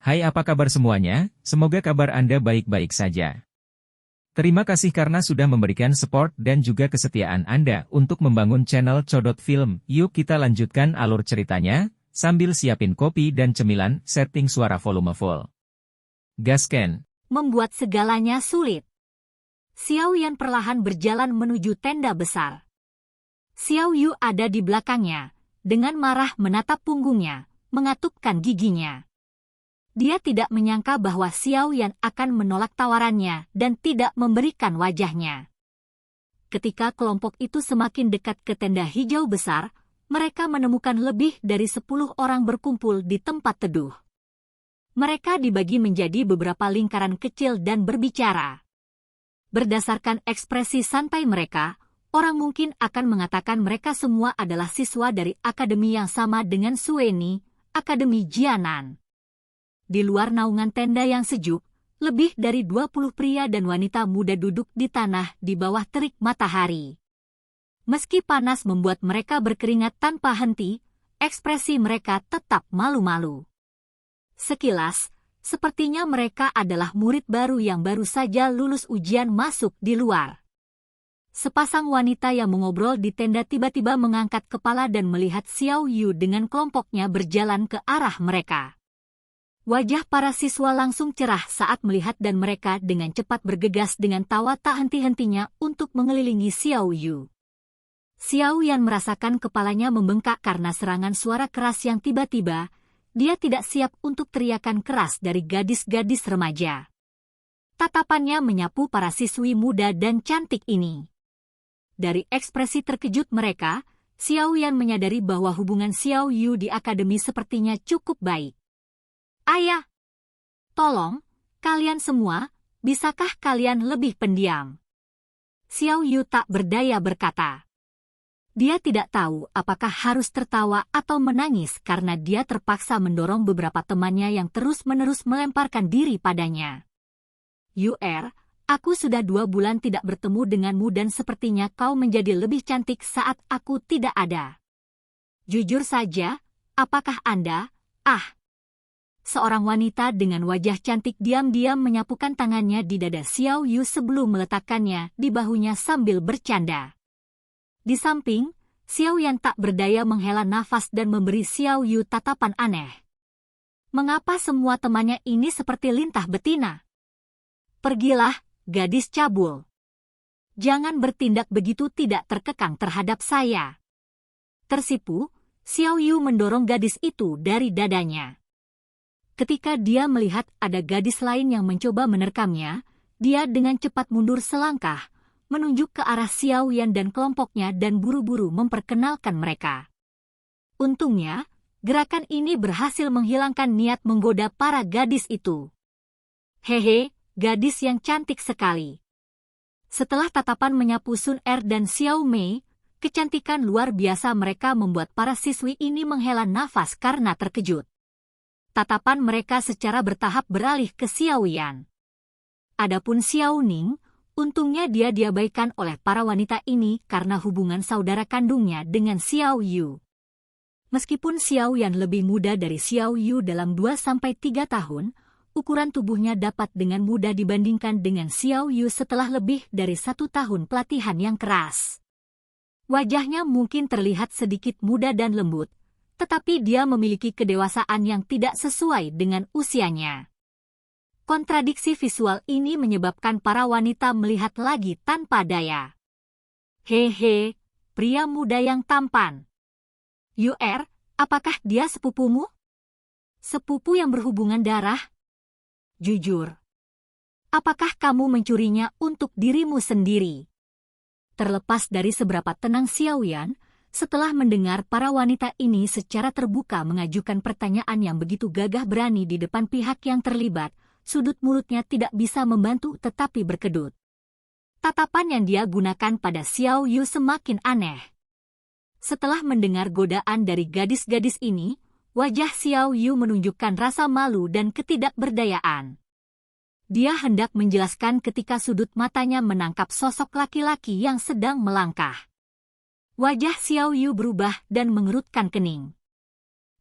Hai, apa kabar semuanya? Semoga kabar Anda baik-baik saja. Terima kasih karena sudah memberikan support dan juga kesetiaan Anda untuk membangun channel Codot Film. Yuk kita lanjutkan alur ceritanya, sambil siapin kopi dan cemilan, setting suara volume full. Gasken. Membuat segalanya sulit. Xiao Yan perlahan berjalan menuju tenda besar. Xiao Yu ada di belakangnya, dengan marah menatap punggungnya, mengatupkan giginya. Dia tidak menyangka bahwa Xiao Yan akan menolak tawarannya dan tidak memberikan wajahnya. Ketika kelompok itu semakin dekat ke tenda hijau besar, mereka menemukan lebih dari 10 orang berkumpul di tempat teduh. Mereka dibagi menjadi beberapa lingkaran kecil dan berbicara. Berdasarkan ekspresi santai mereka, orang mungkin akan mengatakan mereka semua adalah siswa dari akademi yang sama dengan Sueni, Akademi Jianan. Di luar naungan tenda yang sejuk, lebih dari 20 pria dan wanita muda duduk di tanah di bawah terik matahari. Meski panas membuat mereka berkeringat tanpa henti, ekspresi mereka tetap malu-malu. Sekilas, sepertinya mereka adalah murid baru yang baru saja lulus ujian masuk di luar. Sepasang wanita yang mengobrol di tenda tiba-tiba mengangkat kepala dan melihat Xiao Yu dengan kelompoknya berjalan ke arah mereka. Wajah para siswa langsung cerah saat melihat dan mereka dengan cepat bergegas dengan tawa tak henti-hentinya untuk mengelilingi Xiao Yu. Xiao Yan merasakan kepalanya membengkak karena serangan suara keras yang tiba-tiba. Dia tidak siap untuk teriakan keras dari gadis-gadis remaja. Tatapannya menyapu para siswi muda dan cantik ini. Dari ekspresi terkejut mereka, Xiao Yan menyadari bahwa hubungan Xiao Yu di akademi sepertinya cukup baik. Ayah, tolong, kalian semua, bisakah kalian lebih pendiam? Xiao Yu tak berdaya berkata. Dia tidak tahu apakah harus tertawa atau menangis karena dia terpaksa mendorong beberapa temannya yang terus-menerus melemparkan diri padanya. Yu-er, aku sudah 2 bulan tidak bertemu denganmu dan sepertinya kau menjadi lebih cantik saat aku tidak ada. Jujur saja, apakah Anda, Seorang wanita dengan wajah cantik diam-diam menyapukan tangannya di dada Xiao Yu sebelum meletakkannya di bahunya sambil bercanda. Di samping, Xiao Yan tak berdaya menghela nafas dan memberi Xiao Yu tatapan aneh. Mengapa semua temannya ini seperti lintah betina? Pergilah, gadis cabul. Jangan bertindak begitu tidak terkekang terhadap saya. Tersipu, Xiao Yu mendorong gadis itu dari dadanya. Ketika dia melihat ada gadis lain yang mencoba menerkamnya, dia dengan cepat mundur selangkah, menunjuk ke arah Xiao Yan dan kelompoknya dan buru-buru memperkenalkan mereka. Untungnya, gerakan ini berhasil menghilangkan niat menggoda para gadis itu. Hehe, gadis yang cantik sekali. Setelah tatapan menyapu Sun Er dan Xiao Mei, kecantikan luar biasa mereka membuat para siswi ini menghela nafas karena terkejut. Tatapan mereka secara bertahap beralih ke Xiao Yan. Adapun Xiao Ning, untungnya dia diabaikan oleh para wanita ini karena hubungan saudara kandungnya dengan Xiao Yu. Meskipun Xiao Yan lebih muda dari Xiao Yu dalam 2-3 tahun, ukuran tubuhnya dapat dengan mudah dibandingkan dengan Xiao Yu setelah lebih dari 1 tahun pelatihan yang keras. Wajahnya mungkin terlihat sedikit muda dan lembut, tetapi dia memiliki kedewasaan yang tidak sesuai dengan usianya. Kontradiksi visual ini menyebabkan para wanita melihat lagi tanpa daya. Hehe, pria muda yang tampan. Yu-er, apakah dia sepupumu? Sepupu yang berhubungan darah? Jujur. Apakah kamu mencurinya untuk dirimu sendiri? Terlepas dari seberapa tenang Xiao Yan, setelah mendengar para wanita ini secara terbuka mengajukan pertanyaan yang begitu gagah berani di depan pihak yang terlibat, sudut mulutnya tidak bisa membantu tetapi berkedut. Tatapan yang dia gunakan pada Xiao Yu semakin aneh. Setelah mendengar godaan dari gadis-gadis ini, wajah Xiao Yu menunjukkan rasa malu dan ketidakberdayaan. Dia hendak menjelaskan ketika sudut matanya menangkap sosok laki-laki yang sedang melangkah. Wajah Xiao Yu berubah dan mengerutkan kening.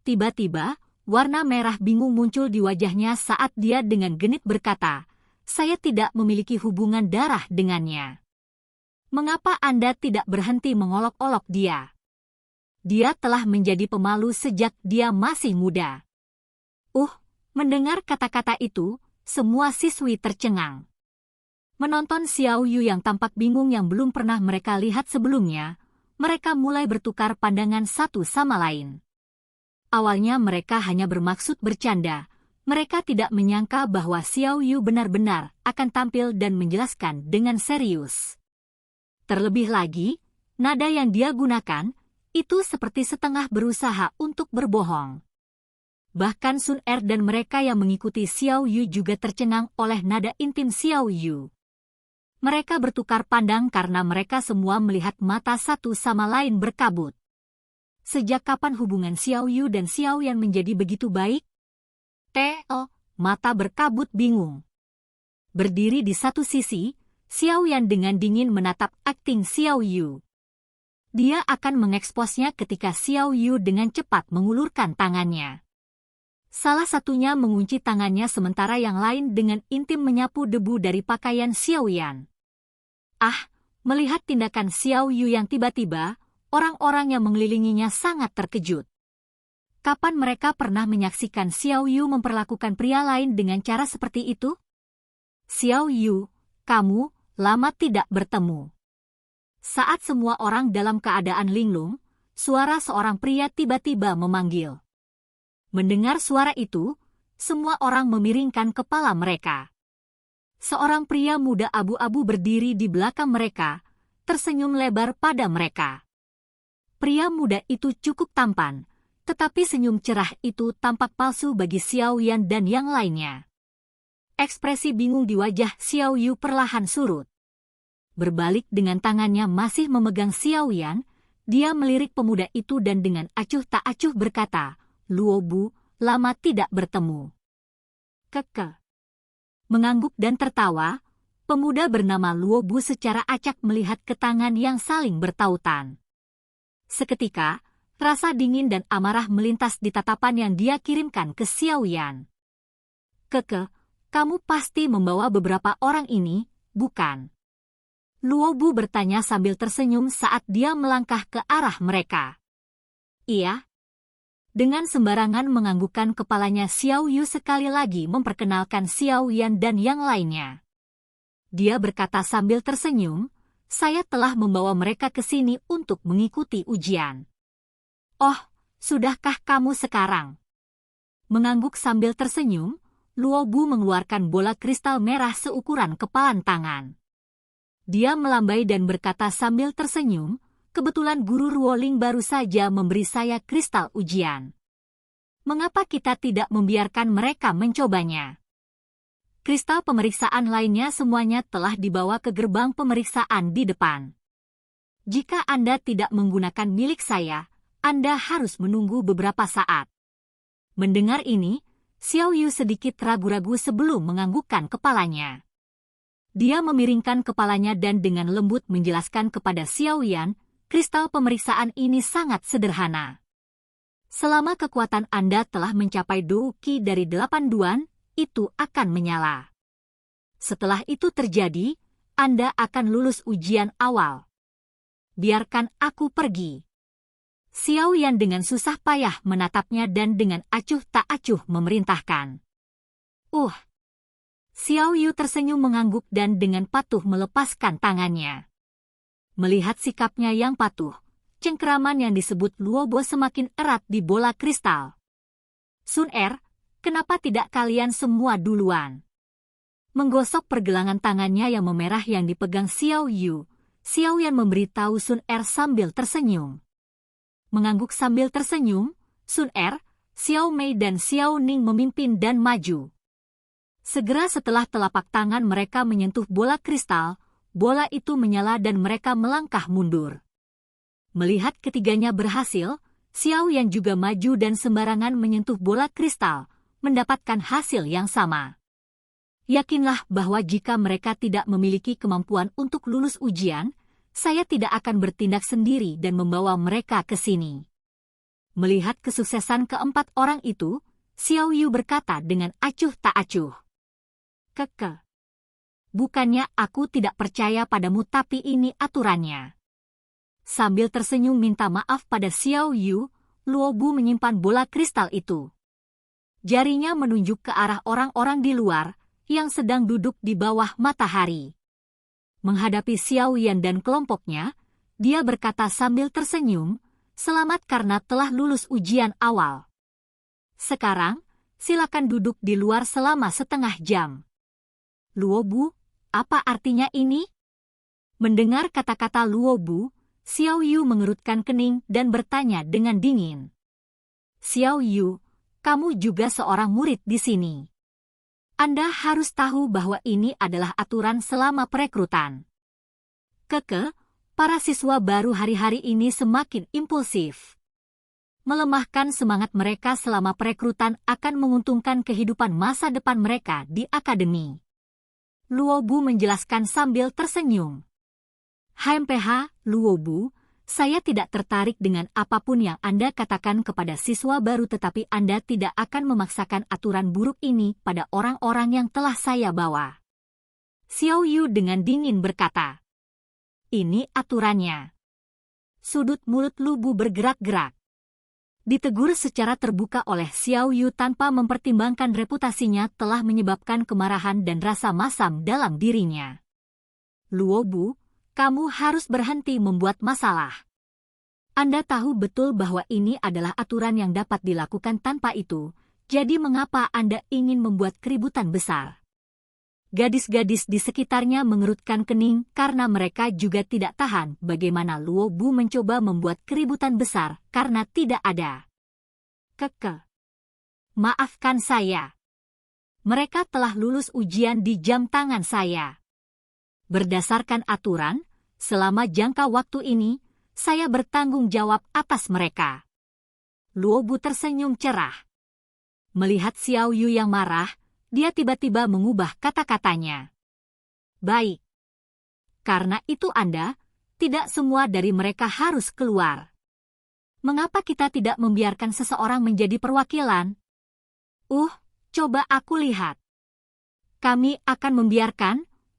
Tiba-tiba, warna merah bingung muncul di wajahnya saat dia dengan genit berkata, "Saya tidak memiliki hubungan darah dengannya. Mengapa Anda tidak berhenti mengolok-olok dia? Dia telah menjadi pemalu sejak dia masih muda." Mendengar kata-kata itu, semua siswi tercengang. Menonton Xiao Yu yang tampak bingung yang belum pernah mereka lihat sebelumnya, mereka mulai bertukar pandangan satu sama lain. Awalnya mereka hanya bermaksud bercanda, mereka tidak menyangka bahwa Xiao Yu benar-benar akan tampil dan menjelaskan dengan serius. Terlebih lagi, nada yang dia gunakan, itu seperti setengah berusaha untuk berbohong. Bahkan Sun Er dan mereka yang mengikuti Xiao Yu juga tercengang oleh nada intim Xiao Yu. Mereka bertukar pandang karena mereka semua melihat mata satu sama lain berkabut. Sejak kapan hubungan Xiao Yu dan Xiao Yan menjadi begitu baik? Mata berkabut bingung. Berdiri di satu sisi, Xiao Yan dengan dingin menatap akting Xiao Yu. Dia akan mengeksposnya ketika Xiao Yu dengan cepat mengulurkan tangannya. Salah satunya mengunci tangannya sementara yang lain dengan intim menyapu debu dari pakaian Xiao Yan. Melihat tindakan Xiao Yu yang tiba-tiba, orang-orang yang mengelilinginya sangat terkejut. Kapan mereka pernah menyaksikan Xiao Yu memperlakukan pria lain dengan cara seperti itu? "Xiao Yu, kamu, lama tidak bertemu." Saat semua orang dalam keadaan linglung, suara seorang pria tiba-tiba memanggil. Mendengar suara itu, semua orang memiringkan kepala mereka. Seorang pria muda abu-abu berdiri di belakang mereka, tersenyum lebar pada mereka. Pria muda itu cukup tampan, tetapi senyum cerah itu tampak palsu bagi Xiao Yan dan yang lainnya. Ekspresi bingung di wajah Xiao Yu perlahan surut. Berbalik dengan tangannya masih memegang Xiao Yan, dia melirik pemuda itu dan dengan acuh tak acuh berkata, "Luo Bu, lama tidak bertemu." Mengangguk dan tertawa, pemuda bernama Luo Bu secara acak melihat ke tangan yang saling bertautan. Seketika, rasa dingin dan amarah melintas di tatapan yang dia kirimkan ke Xiao Yan. Kamu pasti membawa beberapa orang ini, bukan?" Luo Bu bertanya sambil tersenyum saat dia melangkah ke arah mereka. "Iya." Dengan sembarangan menganggukkan kepalanya, Xiao Yu sekali lagi memperkenalkan Xiao Yan dan yang lainnya. Dia berkata sambil tersenyum, "Saya telah membawa mereka ke sini untuk mengikuti ujian." Sudahkah kamu sekarang?" Mengangguk sambil tersenyum, Luo Bu mengeluarkan bola kristal merah seukuran kepalan tangan. Dia melambai dan berkata sambil tersenyum, "Kebetulan Guru Ruoling baru saja memberi saya kristal ujian. Mengapa kita tidak membiarkan mereka mencobanya?" Kristal pemeriksaan lainnya semuanya telah dibawa ke gerbang pemeriksaan di depan. "Jika Anda tidak menggunakan milik saya, Anda harus menunggu beberapa saat." Mendengar ini, Xiao Yu sedikit ragu-ragu sebelum menganggukkan kepalanya. Dia memiringkan kepalanya dan dengan lembut menjelaskan kepada Xiao Yan, "Kristal pemeriksaan ini sangat sederhana. Selama kekuatan Anda telah mencapai Douqi dari 8 duan, itu akan menyala. Setelah itu terjadi, Anda akan lulus ujian awal. Biarkan aku pergi." Xiao Yan dengan susah payah menatapnya dan dengan acuh tak acuh memerintahkan. Xiao Yu tersenyum mengangguk dan dengan patuh melepaskan tangannya. Melihat sikapnya yang patuh, cengkeraman yang disebut Luo Bo semakin erat di bola kristal. "Sun Er, kenapa tidak kalian semua duluan?" Menggosok pergelangan tangannya yang memerah yang dipegang Xiao Yu, Xiao Yan memberitahu Sun Er sambil tersenyum. Mengangguk sambil tersenyum, Sun Er, Xiao Mei dan Xiao Ning memimpin dan maju. Segera setelah telapak tangan mereka menyentuh bola kristal, bola itu menyala dan mereka melangkah mundur. Melihat ketiganya berhasil, Xiao Yan juga maju dan sembarangan menyentuh bola kristal, mendapatkan hasil yang sama. Yakinlah bahwa jika mereka tidak memiliki kemampuan untuk lulus ujian, saya tidak akan bertindak sendiri dan membawa mereka ke sini. Melihat kesuksesan keempat orang itu, Xiao Yu berkata dengan acuh tak acuh. Keke. Bukannya aku tidak percaya padamu, tapi ini aturannya. Sambil tersenyum minta maaf pada Xiao Yu, Luo Bu menyimpan bola kristal itu. Jarinya menunjuk ke arah orang-orang di luar, yang sedang duduk di bawah matahari. Menghadapi Xiao Yan dan kelompoknya, dia berkata sambil tersenyum, "Selamat karena telah lulus ujian awal. Sekarang, silakan duduk di luar selama setengah jam." Luo Bu, apa artinya ini? Mendengar kata-kata Luo Bu, Xiao Yu mengerutkan kening dan bertanya dengan dingin. "Xiao Yu, kamu juga seorang murid di sini. Anda harus tahu bahwa ini adalah aturan selama perekrutan." Keke, para siswa baru hari-hari ini semakin impulsif. Melemahkan semangat mereka selama perekrutan akan menguntungkan kehidupan masa depan mereka di akademi. Luo Bu menjelaskan sambil tersenyum. "HMPH, Luo Bu, saya tidak tertarik dengan apapun yang Anda katakan kepada siswa baru, tetapi Anda tidak akan memaksakan aturan buruk ini pada orang-orang yang telah saya bawa." Xiao Yu dengan dingin berkata. "Ini aturannya." Sudut mulut Lu Bu bergerak-gerak. Ditegur secara terbuka oleh Xiao Yu tanpa mempertimbangkan reputasinya telah menyebabkan kemarahan dan rasa masam dalam dirinya. "Luo Bu, kamu harus berhenti membuat masalah. Anda tahu betul bahwa ini adalah aturan yang dapat dilakukan tanpa itu, jadi mengapa Anda ingin membuat keributan besar?" Gadis-gadis di sekitarnya mengerutkan kening karena mereka juga tidak tahan bagaimana Luo Bu mencoba membuat keributan besar karena tidak ada. "Keke. Maafkan saya. Mereka telah lulus ujian di jam tangan saya. Berdasarkan aturan, selama jangka waktu ini, saya bertanggung jawab atas mereka." Luo Bu tersenyum cerah. Melihat Xiao Yu yang marah, dia tiba-tiba mengubah kata-katanya. "Baik. Karena itu Anda, tidak semua dari mereka harus keluar. Mengapa kita tidak membiarkan seseorang menjadi perwakilan? Coba aku lihat. Kami akan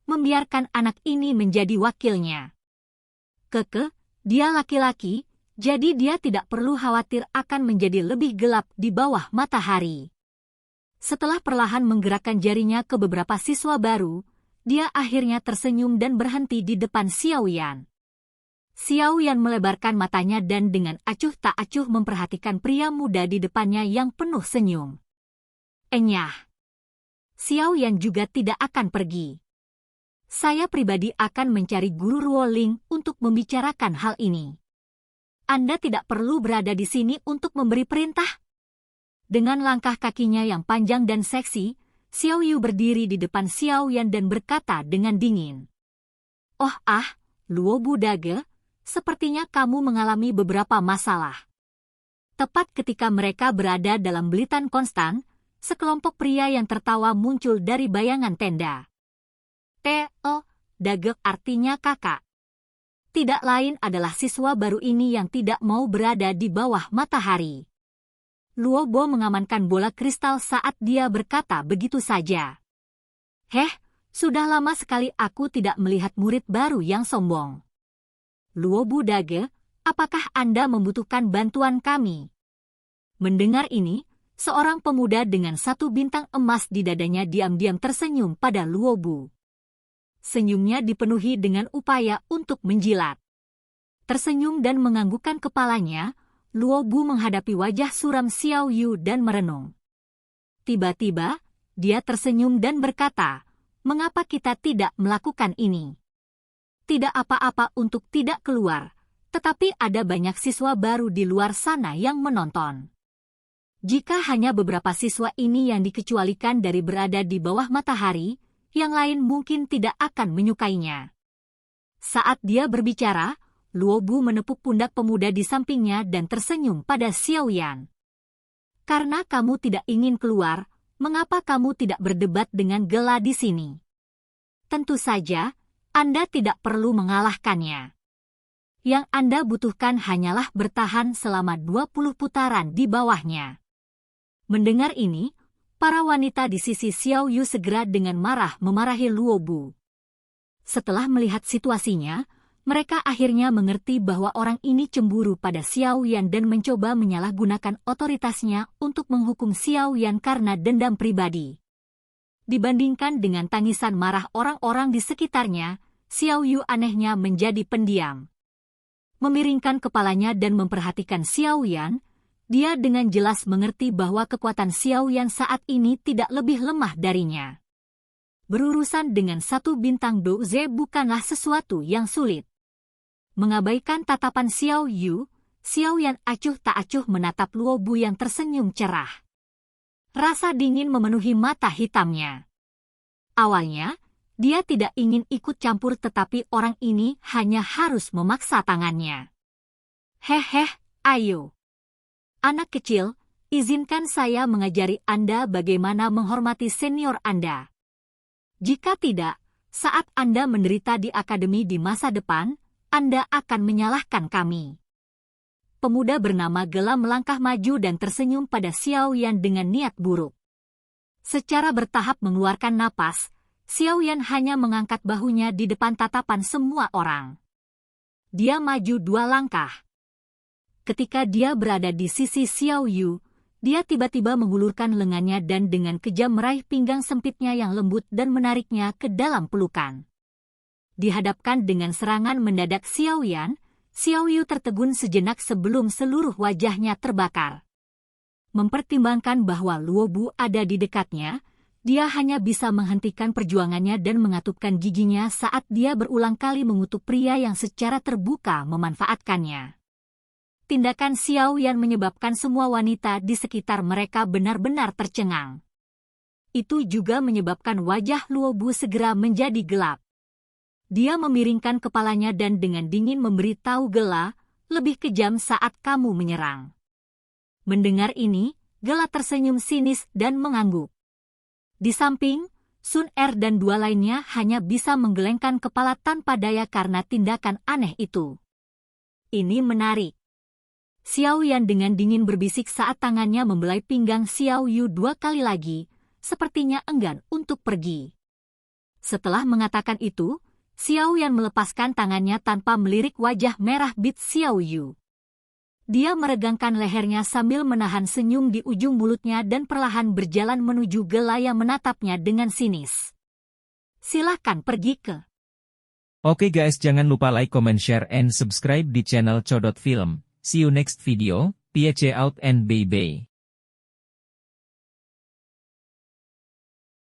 membiarkan anak ini menjadi wakilnya." Keke, dia laki-laki, jadi dia tidak perlu khawatir akan menjadi lebih gelap di bawah matahari. Setelah perlahan menggerakkan jarinya ke beberapa siswa baru, dia akhirnya tersenyum dan berhenti di depan Xiao Yan. Xiao Yan melebarkan matanya dan dengan acuh tak acuh memperhatikan pria muda di depannya yang penuh senyum. Enyah. Xiao Yan juga tidak akan pergi. Saya pribadi akan mencari guru Ruoling untuk membicarakan hal ini. Anda tidak perlu berada di sini untuk memberi perintah. Dengan langkah kakinya yang panjang dan seksi, Xiao Yu berdiri di depan Xiao Yan dan berkata dengan dingin. Luo Bu Dage, sepertinya kamu mengalami beberapa masalah. Tepat ketika mereka berada dalam belitan konstan, sekelompok pria yang tertawa muncul dari bayangan tenda. Dage artinya kakak. Tidak lain adalah siswa baru ini yang tidak mau berada di bawah matahari. Luo Bo mengamankan bola kristal saat dia berkata begitu saja. Sudah lama sekali aku tidak melihat murid baru yang sombong. Luo Bu Dage, apakah Anda membutuhkan bantuan kami? Mendengar ini, seorang pemuda dengan 1 bintang emas di dadanya diam-diam tersenyum pada Luo Bu. Senyumnya dipenuhi dengan upaya untuk menjilat. Tersenyum dan menganggukkan kepalanya, Luo Bu menghadapi wajah suram Xiao Yu dan merenung. Tiba-tiba, dia tersenyum dan berkata, "Mengapa kita tidak melakukan ini? Tidak apa-apa untuk tidak keluar, tetapi ada banyak siswa baru di luar sana yang menonton. Jika hanya beberapa siswa ini yang dikecualikan dari berada di bawah matahari, yang lain mungkin tidak akan menyukainya." Saat dia berbicara, Luo Bu menepuk pundak pemuda di sampingnya dan tersenyum pada Xiao Yan. "Karena kamu tidak ingin keluar, mengapa kamu tidak berdebat dengan Gela di sini? Tentu saja, Anda tidak perlu mengalahkannya. Yang Anda butuhkan hanyalah bertahan selama 20 putaran di bawahnya." Mendengar ini, para wanita di sisi Xiao Yu segera dengan marah memarahi Luo Bu. Setelah melihat situasinya, mereka akhirnya mengerti bahwa orang ini cemburu pada Xiao Yan dan mencoba menyalahgunakan otoritasnya untuk menghukum Xiao Yan karena dendam pribadi. Dibandingkan dengan tangisan marah orang-orang di sekitarnya, Xiao Yu anehnya menjadi pendiam. Memiringkan kepalanya dan memperhatikan Xiao Yan, dia dengan jelas mengerti bahwa kekuatan Xiao Yan saat ini tidak lebih lemah darinya. Berurusan dengan satu bintang Douze bukanlah sesuatu yang sulit. Mengabaikan tatapan Xiao Yu, Xiao Yan acuh tak acuh menatap Luo Bu yang tersenyum cerah. Rasa dingin memenuhi mata hitamnya. Awalnya, dia tidak ingin ikut campur tetapi orang ini hanya harus memaksa tangannya. Hehe, ayo. Anak kecil, izinkan saya mengajari Anda bagaimana menghormati senior Anda. Jika tidak, saat Anda menderita di akademi di masa depan, Anda akan menyalahkan kami. Pemuda bernama Gela melangkah maju dan tersenyum pada Xiao Yan dengan niat buruk. Secara bertahap mengeluarkan napas, Xiao Yan hanya mengangkat bahunya di depan tatapan semua orang. Dia maju 2 langkah. Ketika dia berada di sisi Xiao Yu, dia tiba-tiba mengulurkan lengannya dan dengan kejam meraih pinggang sempitnya yang lembut dan menariknya ke dalam pelukan. Dihadapkan dengan serangan mendadak Xiao Yan, Xiao Yu tertegun sejenak sebelum seluruh wajahnya terbakar. Mempertimbangkan bahwa Luo Bu ada di dekatnya, dia hanya bisa menghentikan perjuangannya dan mengatupkan giginya saat dia berulang kali mengutuk pria yang secara terbuka memanfaatkannya. Tindakan Xiao Yan menyebabkan semua wanita di sekitar mereka benar-benar tercengang. Itu juga menyebabkan wajah Luo Bu segera menjadi gelap. Dia memiringkan kepalanya dan dengan dingin memberitahu Gela, lebih kejam saat kamu menyerang. Mendengar ini, Gela tersenyum sinis dan mengangguk. Di samping, Sun Er dan 2 lainnya hanya bisa menggelengkan kepala tanpa daya karena tindakan aneh itu. Ini menarik. Xiao Yan dengan dingin berbisik saat tangannya membelai pinggang Xiao Yu 2 kali lagi, sepertinya enggan untuk pergi. Setelah mengatakan itu, Xiao Yan melepaskan tangannya tanpa melirik wajah merah bit Xiao Yu. Dia meregangkan lehernya sambil menahan senyum di ujung mulutnya dan perlahan berjalan menuju Gela yang menatapnya dengan sinis. Silakan pergi ke. Oke guys, jangan lupa like, comment, share, and subscribe di channel Codot Film. See you next video, peace out and bye-bye.